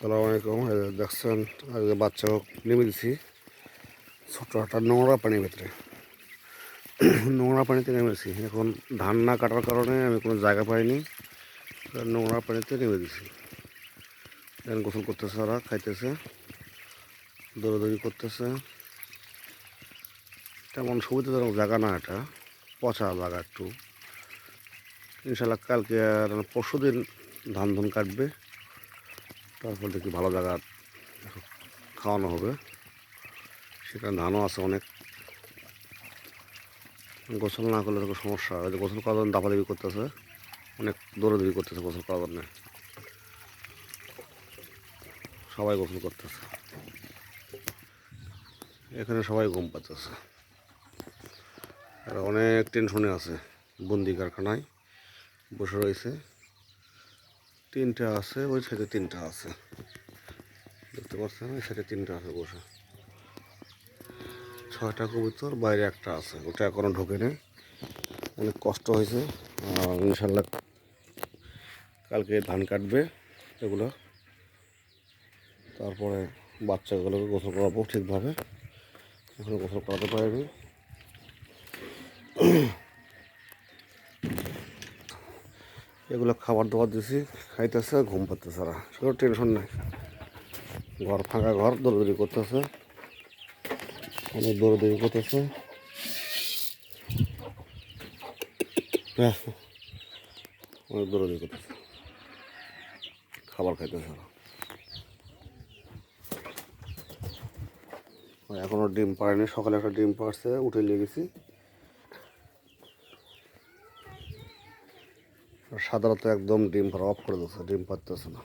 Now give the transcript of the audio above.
আসসালামু আলাইকুম। দেখছেন আজকে বাচ্চা নেমে দিছি ছোট একটা নোংরা পানির ভেতরে। নোংরা পানিতে নেমেছি। এখন ধান না কাটার কারণে আমি কোনো জায়গা পাইনি, নোংরা পানিতে নেমে দিছি। এখন গোসল করতেছে, ওরা খাইতেছে, দৌড়াদৌড়ি করতেছে। তেমন সুবিধাজনক জায়গা না, এটা পচা জায়গা একটু। ইনশাল্লাহ কালকে আর পরশু দিন ধান কাটবে, তারপর দেখি ভালো জায়গা খাওয়ানো হবে। সেখানে ধানও আছে অনেক। গোসল না করলে তো সমস্যা। গোসল করার জন্য দাপাদাপি করতেছে, অনেক দৌড়াদৌড়ি করতেছে গোসল করার জন্য। সবাই গোসল করতেছে, এখানে সবাই ঘুম পাচ্ছে। আর অনেক টেনশনে আছে, বন্দি কারখানায় বসে রয়েছে। তিনটা আছে, ওই সাইডে তিনটা আছে, দেখতে পাচ্ছেন, ওই সাইডে তিনটা আছে বসে। 6টা কবুতর, বাইরে একটা আছে, ওটা এখনো ঢোকেনি। অনেক কষ্ট হয়েছে। ইনশাল্লাহ কালকে ধান কাটবে এগুলো, তারপরে বাচ্চাগুলোকে গোসল করাবো ঠিকভাবে। এখনো গোসল করাতে পারিনি। এগুলো খাবার দাবার দিছি, খাইতেছে, ঘুম পাচ্ছে। ওরা কোনো টেনশন নেই। ঘর ফাঁকা, ঘর দৌড়দৌড়ি করতেছে, অনেক দৌড়দৌড়ি করতেছে। অনেক দৌড়দৌড়ি করতেছে, খাবার খাইতেছে ওরা। এখনো ডিম পাড়েনি, সকালে একটা ডিম পাড়ছে, উঠে নিয়ে গেছি। সাধারণত একদম ডিম পাড়া অফ করে দিচ্ছে, ডিম পাড়তেছে না।